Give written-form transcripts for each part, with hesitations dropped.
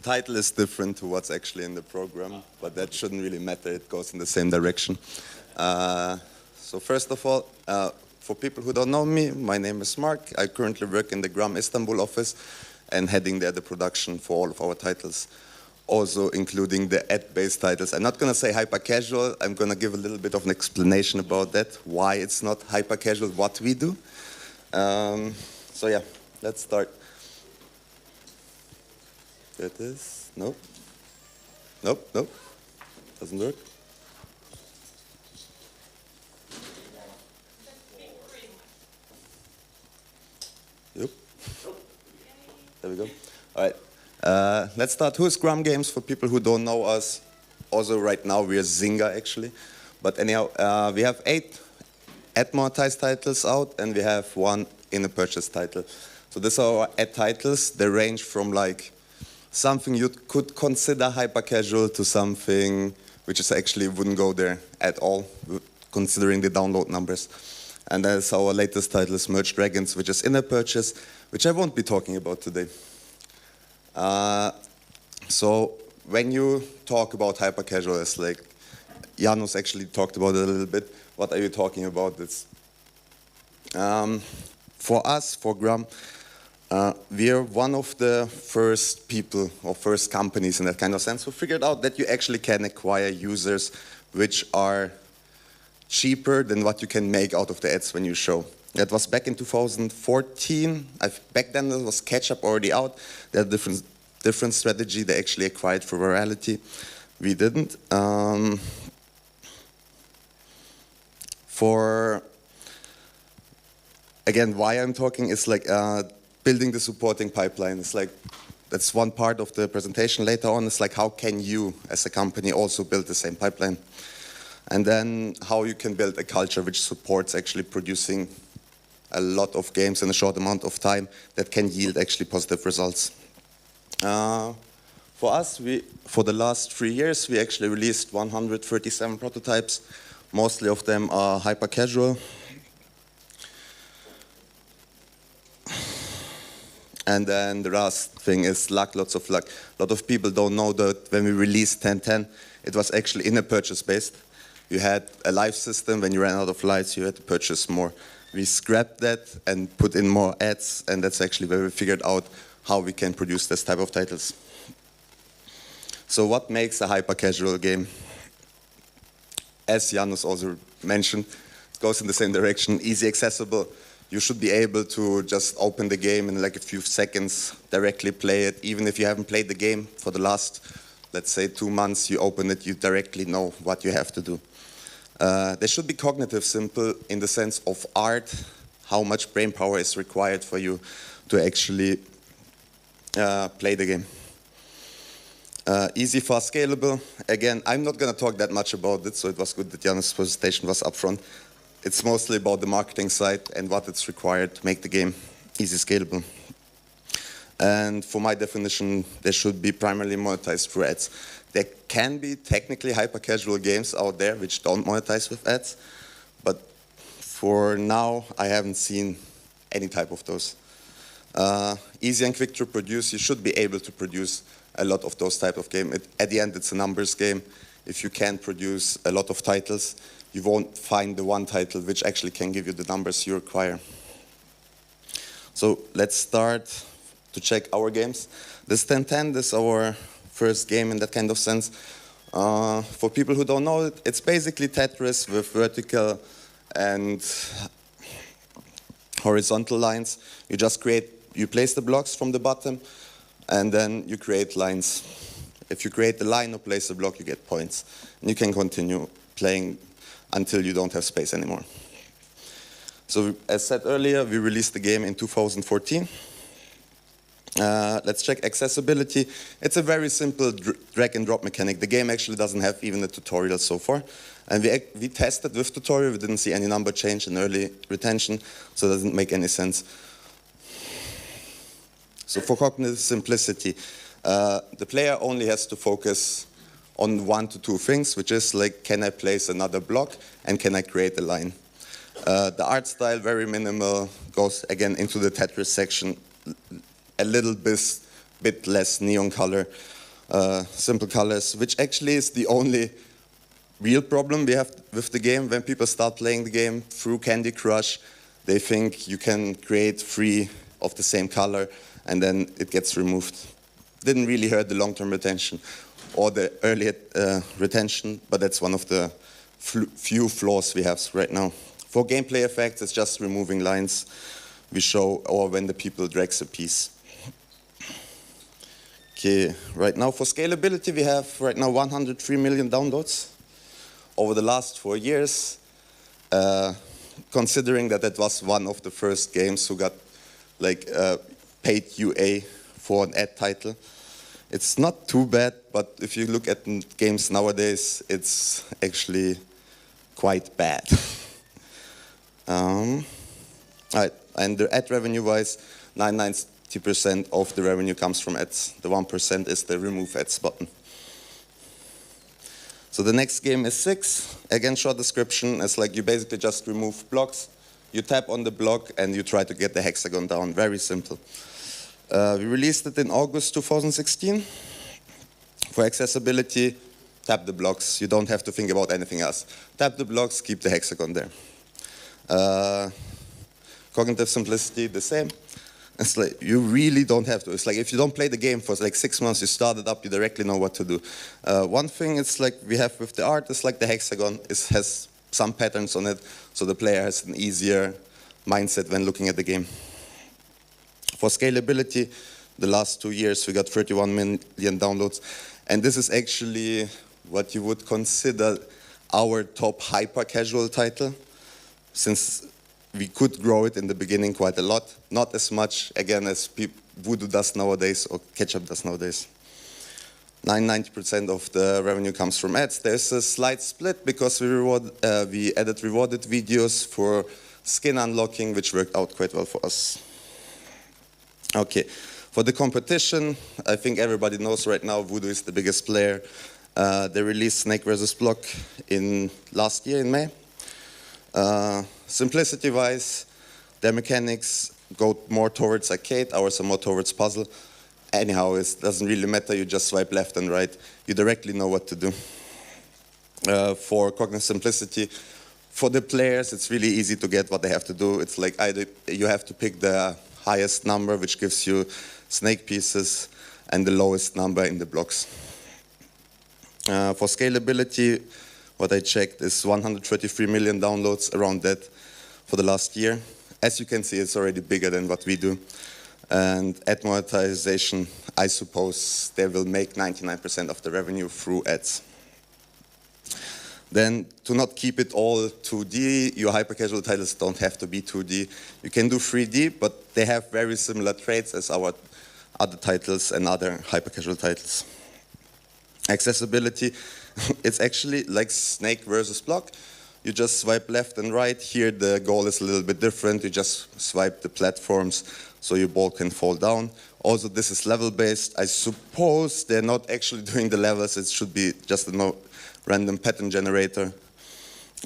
title is different to what's actually in the program, but that shouldn't really matter. It goes in the same direction. So first of all, for people who don't know me, my name is Mark. I currently work in the Gram Istanbul office and heading there the production for all of our titles, also including the ad-based titles. I'm not going to say hyper-casual. I'm going to give a little bit of an explanation about that, why it's not hyper-casual, what we do. So yeah, let's start. There it is. Nope. Nope, nope. Doesn't work. Yep. There we go. All right. Let's start. Who is Scrum Games for people who don't know us? Also, right now we are Zynga actually. But anyhow, we have 8 ad monetized titles out, and we have 1 in a purchase title. So these are our ad titles. They range from like something you could consider hyper casual to something which is actually wouldn't go there at all, considering the download numbers. And that's our latest title is Merge Dragons, which is in a purchase, which I won't be talking about today. So when you talk about hyper casual, it's like Janos actually talked about it a little bit. What are you talking about? It's for us, for Gram, we are one of the first people or first companies in that kind of sense who figured out that you actually can acquire users which are cheaper than what you can make out of the ads when you show. That was back in 2014. Back then there was Ketchup already out. They had a different strategy. They actually acquired for virality. We didn't. Again, why I'm talking is like building the supporting pipeline. It's like, that's one part of the presentation later on. It's like, how can you as a company also build the same pipeline? And then how you can build a culture which supports actually producing a lot of games in a short amount of time that can yield actually positive results. For us, for the last 3 years, we actually released 137 prototypes. Mostly of them are hyper casual. And then the last thing is luck, lots of luck. A lot of people don't know that when we released 1010, it was actually in a purchase based. You had a live system. When you ran out of lights, you had to purchase more. We scrapped that and put in more ads, and that's actually where we figured out how we can produce this type of titles. So what makes a hyper-casual game? As Janos also mentioned, it goes in the same direction, easy accessible. You should be able to just open the game in like a few seconds, directly play it. Even if you haven't played the game for the last, let's say, 2 months, you open it, you directly know what you have to do. They should be cognitive simple in the sense of art, how much brain power is required for you to actually play the game. Easy, fast, scalable. Again, I'm not going to talk that much about it, so it was good that Janos' presentation was upfront. It's mostly about the marketing side and what it's required to make the game easy, scalable. And for my definition, they should be primarily monetized through ads. There can be technically hyper-casual games out there which don't monetize with ads, but for now, I haven't seen any type of those. Easy and quick to produce. You should be able to produce a lot of those type of games. At the end, it's a numbers game. If you can produce a lot of titles, you won't find the one title which actually can give you the numbers you require. So let's start to check our games. This 1010 this is our first game in that kind of sense. For people who don't know it, it's basically Tetris with vertical and horizontal lines. You just place the blocks from the bottom, and then you create lines. If you create the line or place a block, you get points. And you can continue playing until you don't have space anymore. So as said earlier, we released the game in 2014. Let's check accessibility. It's a very simple drag and drop mechanic. The game actually doesn't have even a tutorial so far. And we tested with tutorial. We didn't see any number change in early retention, so it doesn't make any sense. So for cognitive simplicity, the player only has to focus on 1 to 2 things, which is like, can I place another block and can I create a line? The art style, very minimal, goes again into the Tetris section, a little bit bit less neon color, simple colors, which actually is the only real problem we have with the game. When people start playing the game through Candy Crush, they think you can create 3 of the same color, and then it gets removed. Didn't really hurt the long-term retention or the early retention, but that's one of the few flaws we have right now. For gameplay effects, it's just removing lines we show, or when the people drags a piece. Okay, right now for scalability, we have right now 103 million downloads over the last 4 years. Considering that that was one of the first games who got like paid UA for an ad title, it's not too bad. But if you look at games nowadays, it's actually quite bad. Right. And the ad revenue-wise, 90% of the revenue comes from ads. The 1% is the remove ads button. So the next game is 6. Again, short description. It's like you basically just remove blocks. You tap on the block and you try to get the hexagon down. Very simple. We released it in August 2016. For accessibility, tap the blocks. You don't have to think about anything else. Tap the blocks, keep the hexagon there. Cognitive simplicity, the same. It's like you really don't have to. It's like if you don't play the game for like 6 months, you start it up, you directly know what to do. One thing it's like we have with the art is like the hexagon has some patterns on it, so the player has an easier mindset when looking at the game. For scalability, the last 2 years we got 31 million downloads, and this is actually what you would consider our top hyper-casual title, since we could grow it in the beginning quite a lot. Not as much, again, as Voodoo does nowadays or Ketchup does nowadays. 90% of the revenue comes from ads. There's a slight split because we added rewarded videos for skin unlocking, which worked out quite well for us. Okay, for the competition, I think everybody knows right now Voodoo is the biggest player. They released Snake vs. Block last year in May. Simplicity-wise, their mechanics go more towards arcade, ours are more towards puzzle. Anyhow, it doesn't really matter, you just swipe left and right. You directly know what to do. For cognitive simplicity, for the players, it's really easy to get what they have to do. It's like either you have to pick the highest number, which gives you snake pieces, and the lowest number in the blocks. For scalability, what I checked is 133 million downloads, around that, for the last year. As you can see, it's already bigger than what we do. And ad monetization, I suppose they will make 99% of the revenue through ads. Then, to not keep it all 2D, your hyper-casual titles don't have to be 2D. You can do 3D, but they have very similar traits as our other titles and other hyper-casual titles. Accessibility, it's actually like Snake versus Block. You just swipe left and right. Here the goal is a little bit different. You just swipe the platforms so your ball can fall down. Also, this is level-based. I suppose they're not actually doing the levels. It should be just a random pattern generator.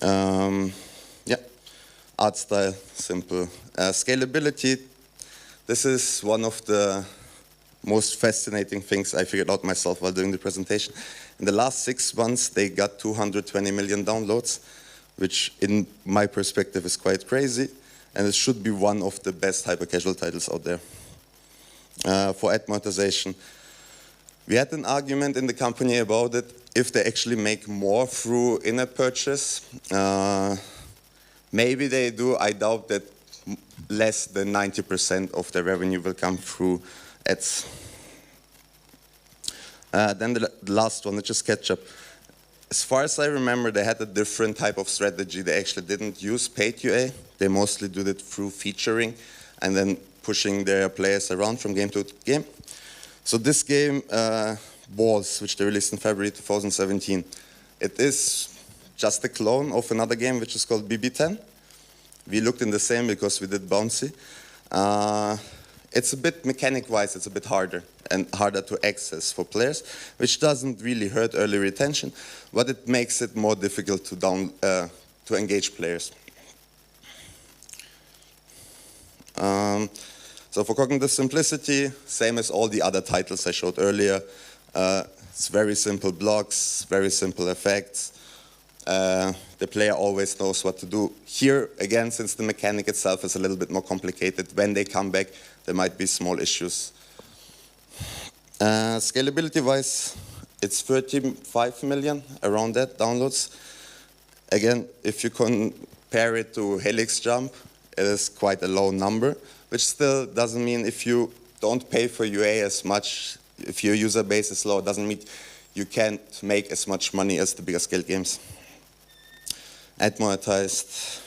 Yeah, art style, simple. Scalability, this is one of the most fascinating things I figured out myself while doing the presentation. In the last 6 months, they got 220 million downloads, which in my perspective is quite crazy, and it should be one of the best hyper-casual titles out there. For ad monetization, we had an argument in the company about it, if they actually make more through in-app purchase. Maybe they do. I doubt that less than 90% of their revenue will come through ads. Then the last one, which is Ketchup. As far as I remember, they had a different type of strategy. They actually didn't use paid UA. They mostly did it through featuring and then pushing their players around from game to game. So this game, Balls, which they released in February 2017, it is just a clone of another game which is called BB10. We looked in the same because we did Bouncy. It's a bit mechanic-wise, it's a bit harder and harder to access for players, which doesn't really hurt early retention, but it makes it more difficult to engage players. So for cognitive simplicity, same as all the other titles I showed earlier. It's very simple blocks, very simple effects. The player always knows what to do. Here, again, since the mechanic itself is a little bit more complicated, when they come back, there might be small issues. Scalability-wise, it's 35 million, around that, downloads. Again, if you compare it to Helix Jump, it is quite a low number, which still doesn't mean if you don't pay for UA as much, if your user base is low, it doesn't mean you can't make as much money as the bigger scale games. Ad monetized,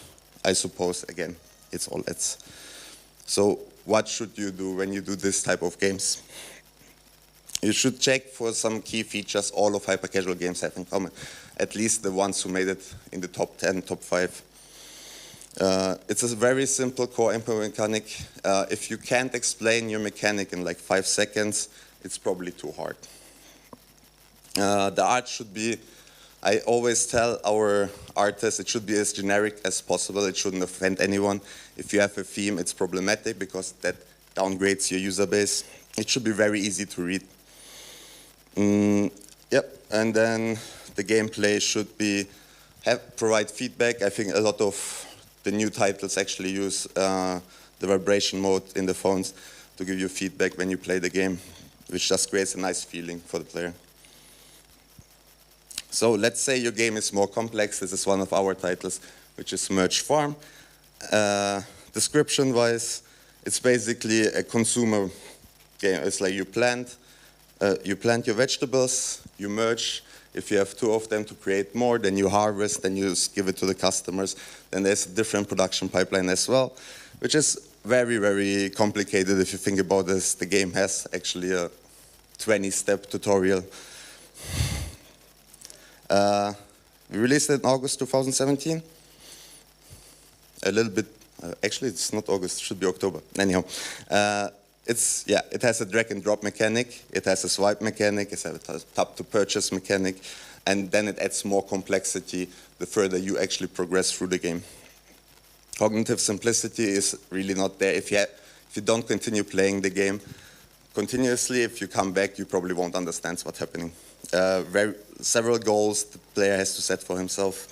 I suppose, again, it's all ads. So what should you do when you do this type of games? You should check for some key features all of hyper-casual games have in common, at least the ones who made it in the top 10, top 5. It's a very simple core input mechanic. If you can't explain your mechanic in like 5 seconds, it's probably too hard. The art should be, I always tell our artists, it should be as generic as possible. It shouldn't offend anyone. If you have a theme, it's problematic because that downgrades your user base. It should be very easy to read. Yep, and then the gameplay should be provide feedback. I think a lot of the new titles actually use the vibration mode in the phones to give you feedback when you play the game, which just creates a nice feeling for the player. So let's say your game is more complex. This is one of our titles, which is Merge Farm. Description-wise, it's basically a consumer game. It's like you plant your vegetables, you merge. If you have 2 of them to create more, then you harvest, then you give it to the customers. Then there's a different production pipeline as well, which is very, very complicated if you think about this. The game has actually a 20-step tutorial. We released it in August 2017. A little bit, actually it's not August, it should be October. Anyhow, it has a drag and drop mechanic, it has a swipe mechanic, it has a tap to purchase mechanic, and then it adds more complexity the further you actually progress through the game. Cognitive simplicity is really not there. If you don't continue playing the game continuously, if you come back, you probably won't understand what's happening. Several goals the player has to set for himself.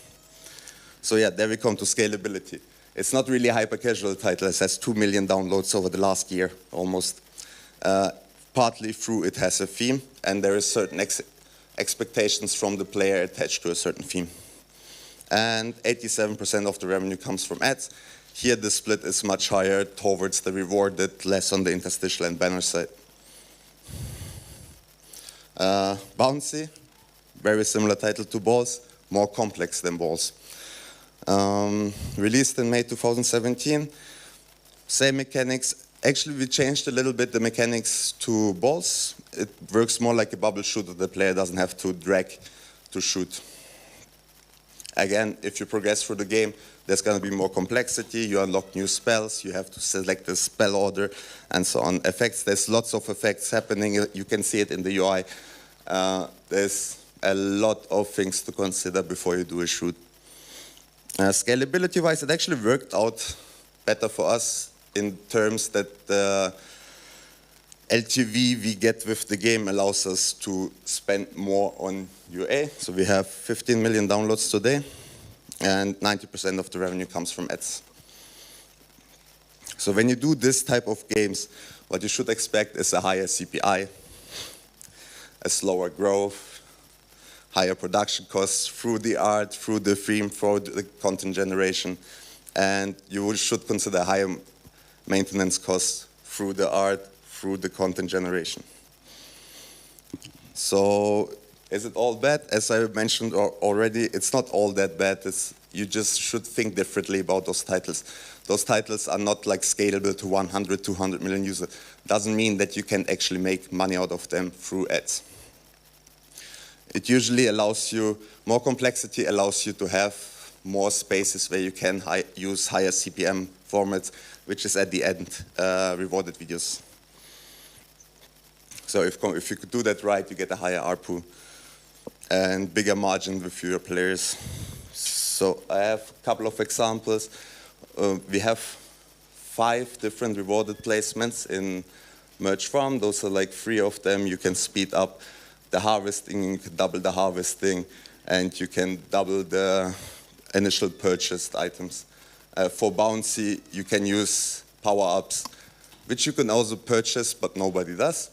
So yeah, there we come to scalability. It's not really a hyper-casual title. It has 2 million downloads over the last year, almost. Partly through it has a theme, and there is certain expectations from the player attached to a certain theme. And 87% of the revenue comes from ads. Here the split is much higher towards the rewarded, less on the interstitial and banner side. Bouncy, very similar title to Balls, more complex than Balls. Released in May 2017, same mechanics. Actually, we changed a little bit the mechanics to Balls. It works more like a bubble shooter. The player doesn't have to drag to shoot. Again, if you progress through the game, there's going to be more complexity. You unlock new spells. You have to select the spell order and so on. Effects, there's lots of effects happening. You can see it in the UI. There's a lot of things to consider before you do a shoot. Scalability-wise, it actually worked out better for us in terms that the LTV we get with the game allows us to spend more on UA. So we have 15 million downloads today, and 90% of the revenue comes from ads. So when you do this type of games, what you should expect is a higher CPI, a slower growth, higher production costs through the art, through the theme, through the content generation, and you should consider higher maintenance costs through the art, through the content generation. So is it all bad? As I mentioned already, it's not all that bad. You just should think differently about those titles. Those titles are not like scalable to 100, 200 million users. Doesn't mean that you can actually make money out of them through ads. It usually allows you, more complexity allows you to have more spaces where you can use higher CPM formats, which is at the end rewarded videos. So if you could do that right, you get a higher ARPU and bigger margin with your players. So I have a couple of examples. We have 5 different rewarded placements in Merge Farm. Those are like 3 of them. You can speed up the harvesting, you can double the harvesting, and you can double the initial purchased items. For Bouncy, you can use power-ups, which you can also purchase, but nobody does.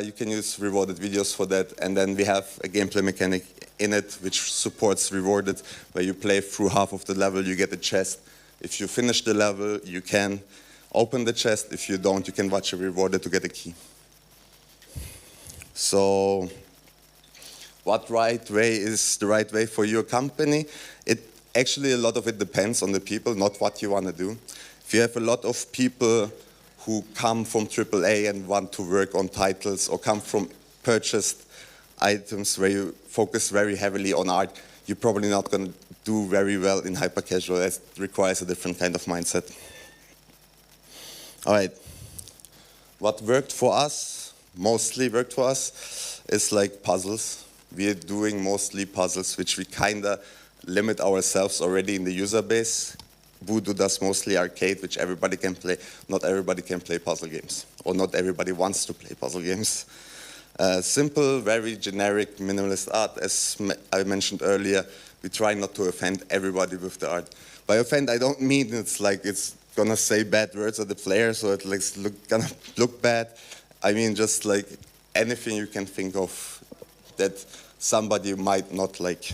You can use rewarded videos for that, and then we have a gameplay mechanic in it which supports rewarded, where you play through half of the level, you get a chest. If you finish the level, you can open the chest. If you don't, you can watch a rewarded to get a key. So, what right way is the right way for your company? Actually, a lot of it depends on the people, not what you want to do. If you have a lot of people who come from AAA and want to work on titles, or come from purchased items where you focus very heavily on art, you're probably not going to do very well in hypercasual. It requires a different kind of mindset. All right. What worked for us, mostly worked for us, is like puzzles. We're doing mostly puzzles, which we kind of limit ourselves already in the user base. Voodoo does mostly arcade, which everybody can play. Not everybody can play puzzle games, or not everybody wants to play puzzle games. Simple, very generic, minimalist art. As I mentioned earlier, we try not to offend everybody with the art. By offend, I don't mean it's like it's gonna say bad words at the player, so it's gonna look bad. I mean just like anything you can think of that somebody might not like.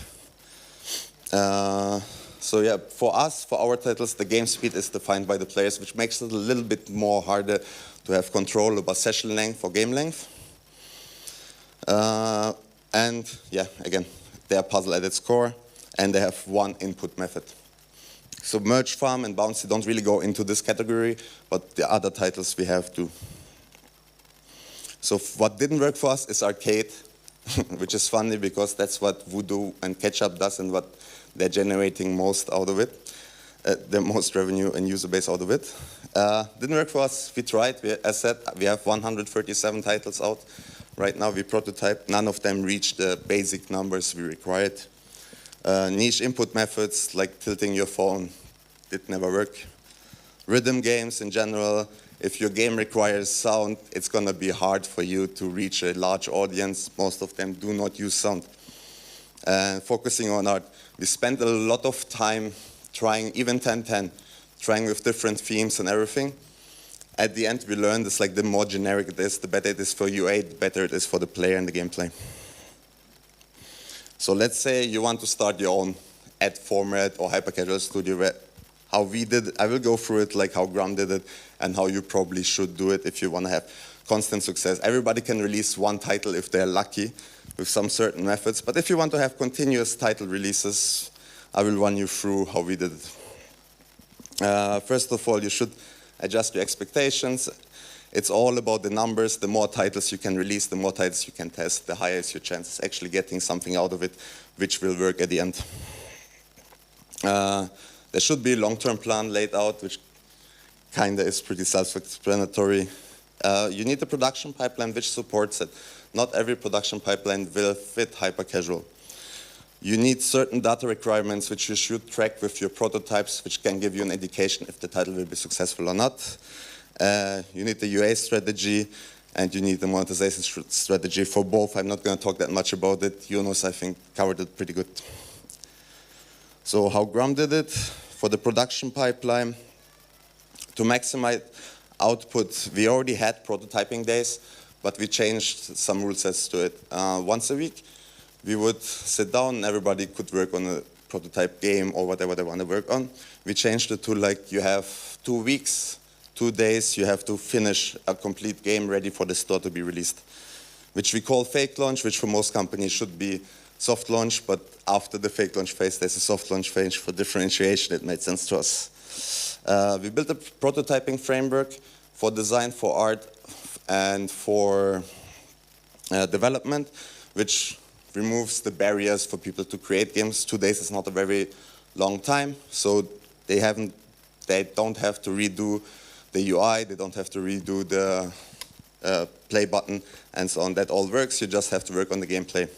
So yeah, for us, for our titles, the game speed is defined by the players, which makes it a little bit more harder to have control over session length or game length. And yeah, again, they are puzzle at its core, and they have one input method. So Merge Farm and Bouncy don't really go into this category, but the other titles we have do. So what didn't work for us is arcade, which is funny because that's what Voodoo and Ketchup does and what they're generating most out of it, the most revenue and user base out of it. Didn't work for us. We tried. As said, we have 137 titles out. Right now we prototype. None of them reach the basic numbers we required. Niche input methods like tilting your phone did never work. Rhythm games in general, if your game requires sound, it's going to be hard for you to reach a large audience. Most of them do not use sound. Focusing on art, we spent a lot of time trying, even 10-10, trying with different themes and everything. At the end, we learned it's like the more generic it is, the better it is for UA, the better it is for the player and the gameplay. So let's say you want to start your own ad format or hypercasual studio. How we did it, I will go through it like how Graham did it and how you probably should do it if you want to have constant success. Everybody can release one title if they're lucky with some certain methods, but if you want to have continuous title releases, I will run you through how we did it. First of all, you should adjust your expectations. It's all about the numbers. The more titles you can release, the more titles you can test, the higher is your chances actually getting something out of it, which will work at the end. There should be a long-term plan laid out, which kind of is pretty self-explanatory. You need a production pipeline which supports it. Not every production pipeline will fit hypercasual. You need certain data requirements which you should track with your prototypes, which can give you an indication if the title will be successful or not. You need the UA strategy, and you need the monetization strategy for both. I'm not going to talk that much about it. Jonas, I think, covered it pretty good. So how Graham did it, for the production pipeline, to maximize output, we already had prototyping days, but we changed some rule sets to it. Once a week, we would sit down, everybody could work on a prototype game or whatever they want to work on. We changed it to like you have 2 weeks, 2 days, you have to finish a complete game ready for the store to be released, which we call fake launch, which for most companies should be soft launch, but after the fake launch phase, there's a soft launch phase for differentiation. It made sense to us. We built a prototyping framework for design, for art, and for development, which removes the barriers for people to create games. 2 days is not a very long time, so they don't have to redo the UI, they don't have to redo the play button, and so on. That all works, you just have to work on the gameplay.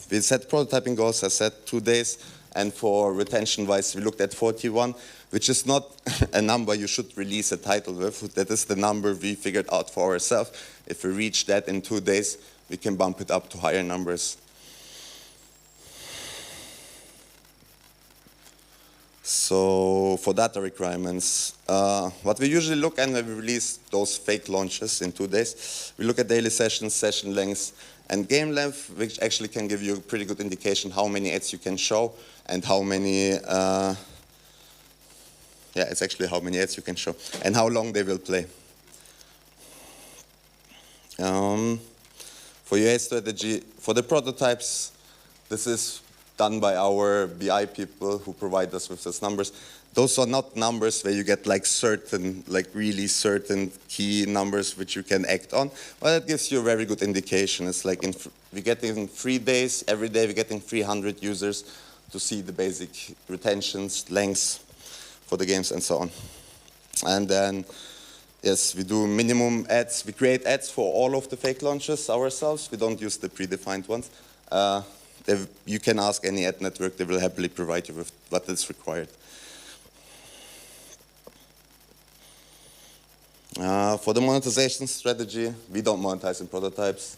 We set prototyping goals, I said 2 days, And for retention-wise, we looked at 41, which is not a number you should release a title with. That is the number we figured out for ourselves. If we reach that in 2 days, we can bump it up to higher numbers. So for data requirements, what we usually look at when we release those fake launches in 2 days, we look at daily sessions, session lengths, and game length, which actually can give you a pretty good indication how many ads you can show and how many, it's actually how many ads you can show and how long they will play. For UA strategy, for the prototypes, this is done by our BI people who provide us with those numbers. Those are not numbers where you get like certain, like really certain key numbers which you can act on, but it gives you a very good indication. It's like we get in 3 days, every day we're getting 300 users to see the basic retentions, lengths for the games and so on. And then, yes, we do minimum ads. We create ads for all of the fake launches ourselves. We don't use the predefined ones. You can ask any ad network, they will happily provide you with what is required. For the monetization strategy, we don't monetize in prototypes.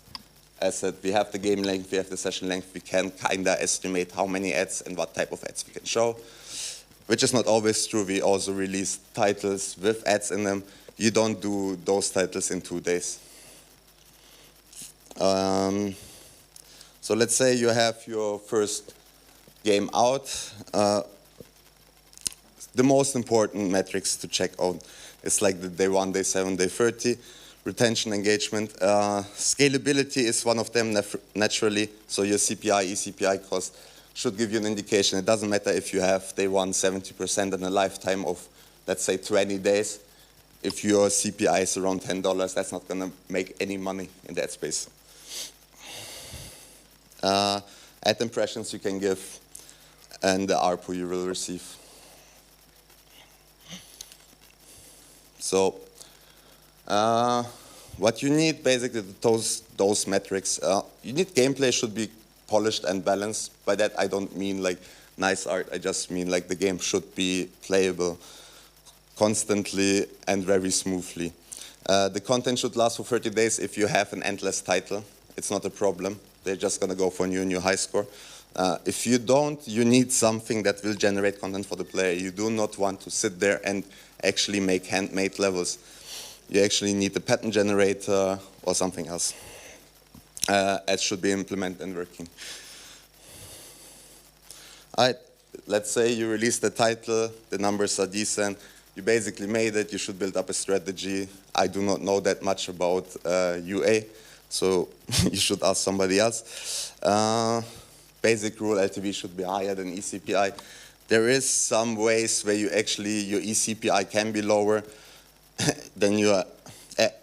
As said, we have the game length, we have the session length, we can kinda estimate how many ads and what type of ads we can show, which is not always true. We also release titles with ads in them. You don't do those titles in 2 days. So let's say you have your first game out. The most important metrics to check out is like the day 1, day 7, day 30, retention, engagement. Scalability is one of them naturally, so your CPI, eCPI cost should give you an indication. It doesn't matter if you have day 1 70% and a lifetime of, let's say, 20 days. If your CPI is around $10, that's not going to make any money in that space. Ad impressions you can give, and the ARPU you will receive. So, what you need basically those metrics. You need gameplay should be polished and balanced. By that I don't mean like nice art. I just mean like the game should be playable constantly and very smoothly. The content should last for 30 days. If you have an endless title, it's not a problem. They're just going to go for a new high score. If you don't, you need something that will generate content for the player. You do not want to sit there and actually make handmade levels. You actually need a pattern generator or something else. It should be implemented and working. Let's say you release the title, the numbers are decent, you basically made it, you should build up a strategy. I do not know that much about UA, so you should ask somebody else. Basic rule, LTV should be higher than eCPI. There is some ways where you actually, your eCPI can be lower than your,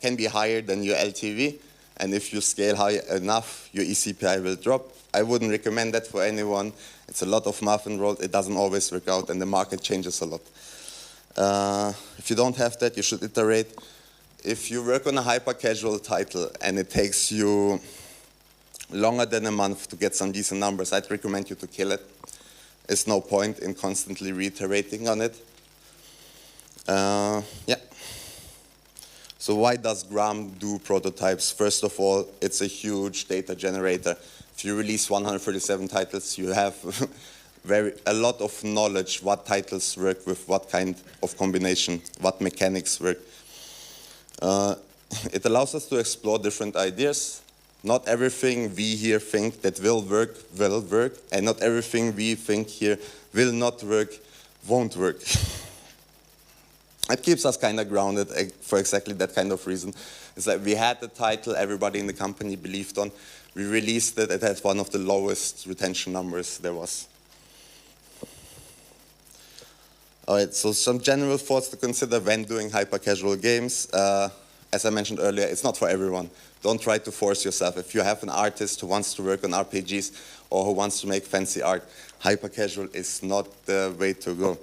can be higher than your LTV. And if you scale high enough, your eCPI will drop. I wouldn't recommend that for anyone. It's a lot of math involved. It doesn't always work out, and the market changes a lot. If you don't have that, you should iterate. If you work on a hyper-casual title and it takes you longer than a month to get some decent numbers, I'd recommend you to kill it. There's no point in constantly reiterating on it. Yeah. So why does Gram do prototypes? First of all, it's a huge data generator. If you release 137 titles, you have a lot of knowledge what titles work with what kind of combination, what mechanics work. It allows us to explore different ideas. Not everything we here think that will work, and not everything we think here will not work, won't work. It keeps us kind of grounded for exactly that kind of reason. It's like we had the title everybody in the company believed on. We released it, it had one of the lowest retention numbers there was. All right, so some general thoughts to consider when doing hyper-casual games. As I mentioned earlier, it's not for everyone. Don't try to force yourself. If you have an artist who wants to work on RPGs or who wants to make fancy art, hyper-casual is not the way to go.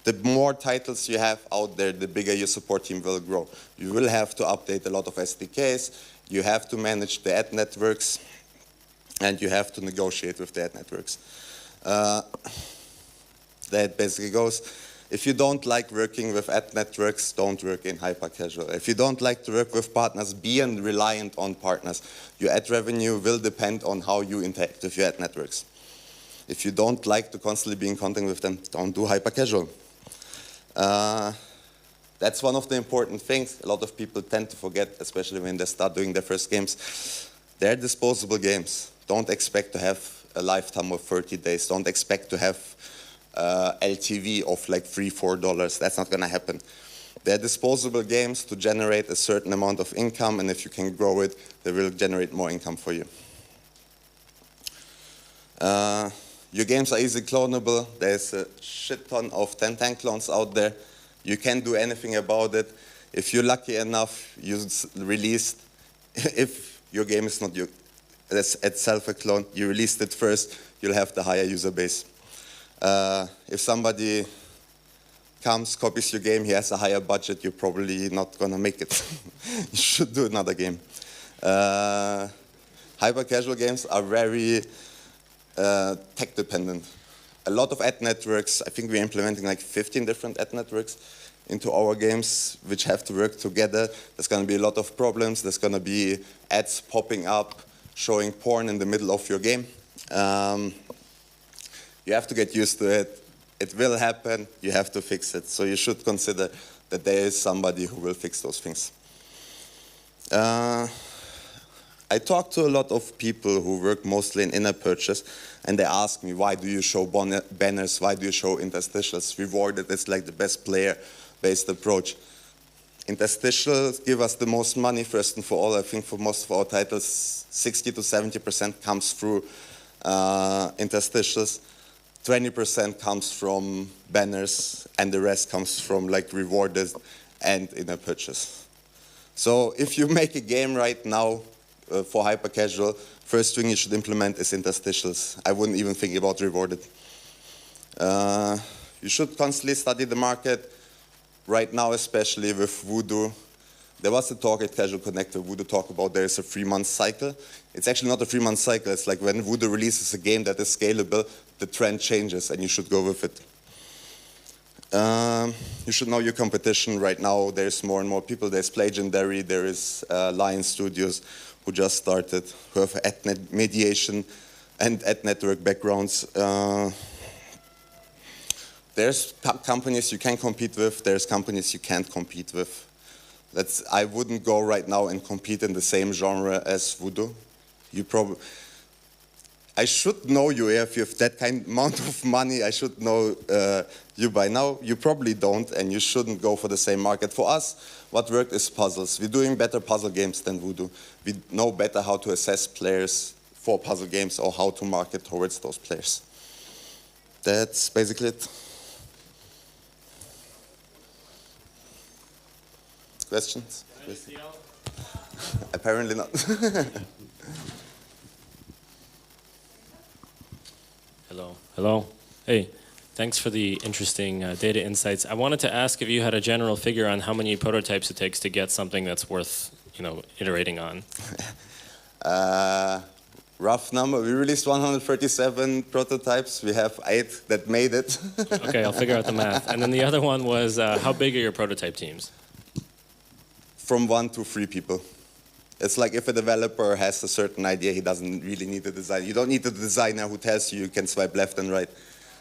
The more titles you have out there, the bigger your support team will grow. You will have to update a lot of SDKs. You have to manage the ad networks. and you have to negotiate with the ad networks. That basically goes, if you don't like working with ad networks, don't work in hyper-casual. If you don't like to work with partners, be reliant on partners. Your ad revenue will depend on how you interact with your ad networks. If you don't like to constantly be in contact with them, don't do hyper-casual. That's one of the important things a lot of people tend to forget, especially when they start doing their first games. They're disposable games. Don't expect to have a lifetime of 30 days. Don't expect to have LTV of like $3, $4. That's not going to happen. They're disposable games to generate a certain amount of income, and if you can grow it, they will generate more income for you. Your games are easily clonable. There's a shit ton of 1010 clones out there. You can't do anything about it. If you're lucky enough, you released, if your game is not itself a clone, you released it first, you'll have the higher user base. If somebody comes, copies your game, he has a higher budget, you're probably not going to make it. You should do another game. Hyper-casual games are very tech-dependent. A lot of ad networks, I think we're implementing like 15 different ad networks into our games, which have to work together. There's going to be a lot of problems. There's going to be ads popping up, showing porn in the middle of your game. You have to get used to it. It will happen. You have to fix it. So you should consider that there is somebody who will fix those things. I talk to a lot of people who work mostly in in-app purchase, and they ask me, why do you show banners? Why do you show interstitials? Rewarded is like the best player-based approach. Interstitials give us the most money, first and for all. I think for most of our titles, 60 to 70% comes through interstitials. 20% comes from banners, and the rest comes from like rewarded and in-app purchase. So if you make a game right now for hyper-casual, first thing you should implement is interstitials. I wouldn't even think about rewarded. You should constantly study the market. Right now, especially with Voodoo, there was a talk at Casual Connect where Voodoo talked about there is a 3-month cycle. It's actually not a 3-month cycle. It's like when Voodoo releases a game that is scalable, the trend changes and you should go with it. You should know your competition. Right now, there's more and more people. There's Legendary, there is Lion Studios, who just started, who have ad mediation and ad network backgrounds. There's companies you can compete with, there's companies you can't compete with. I wouldn't go right now and compete in the same genre as Voodoo. I should know you if you have that kind amount of money. I should know you by now. You probably don't, and you shouldn't go for the same market. For us, what worked is puzzles. We're doing better puzzle games than Voodoo. We know better how to assess players for puzzle games or how to market towards those players. That's basically it. Questions? Apparently not. Hello. Hello. Hey, thanks for the interesting data insights. I wanted to ask if you had a general figure on how many prototypes it takes to get something that's worth, iterating on. Rough number. We released 137 prototypes. We have 8 that made it. Okay, I'll figure out the math. And then the other one was, how big are your prototype teams? From 1 to 3 people. It's like if a developer has a certain idea, he doesn't really need a designer. You don't need a designer who tells you can swipe left and right.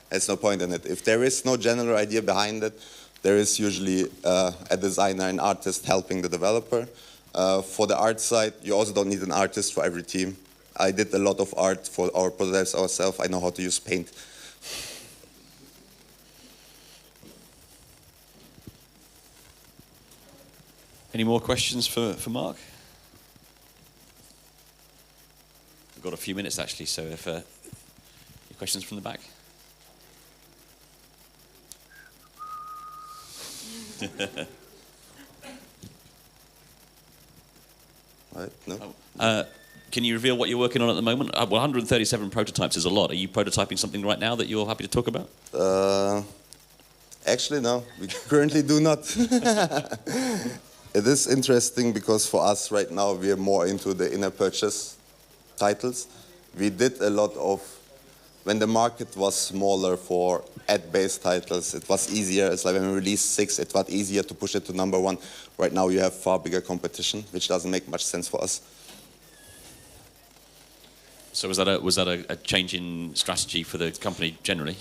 There's no point in it. If there is no general idea behind it, there is usually a designer, an artist helping the developer. For the art side, you also don't need an artist for every team. I did a lot of art for our prototypes ourselves. I know how to use paint. Any more questions for Mark? We've got a few minutes actually, so if any questions from the back? Right, no. Can you reveal what you're working on at the moment? Well, 137 prototypes is a lot. Are you prototyping something right now that you're happy to talk about? Actually, no. We currently do not. It is interesting because for us right now we are more into the inner purchase titles. we did a lot of, when the market was smaller for ad-based titles, it was easier. It's like when we released 6, it was easier to push it to #1. Right now you have far bigger competition, which doesn't make much sense for us. So was that a change in strategy for the company generally?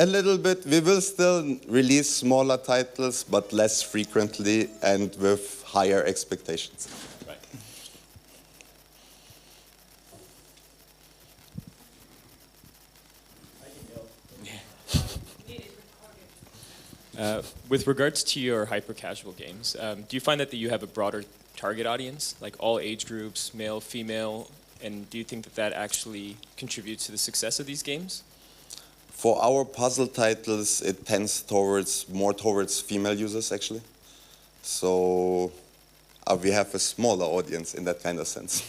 A little bit. We will still release smaller titles, but less frequently and with higher expectations. Right. With regards to your hyper-casual games, do you find that you have a broader target audience, like all age groups, male, female, and do you think that that actually contributes to the success of these games? For our puzzle titles, it tends more towards female users, actually. So we have a smaller audience in that kind of sense.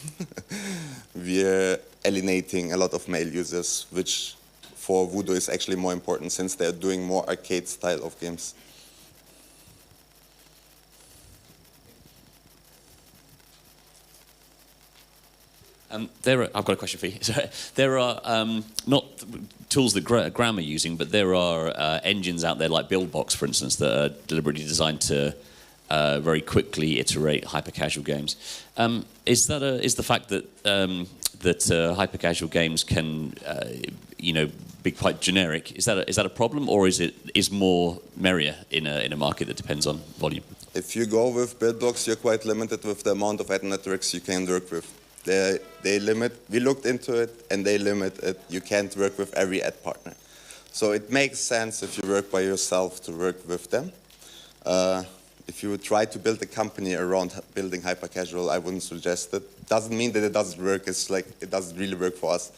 We're alienating a lot of male users, which for Voodoo is actually more important since they're doing more arcade style of games. I've got a question for you. So, there are not tools that Gram are using, but there are engines out there like BuildBox, for instance, that are deliberately designed to very quickly iterate hyper-casual games. Is the fact that hyper-casual games can, be quite generic? Is that a problem, or is more merrier in a market that depends on volume? If you go with BuildBox, you're quite limited with the amount of ad networks you can work with. They limit. We looked into it, and they limit it. You can't work with every ad partner. So it makes sense if you work by yourself to work with them. If you would try to build a company around building hyper-casual, I wouldn't suggest it. Doesn't mean that it doesn't work. It's like it doesn't really work for us.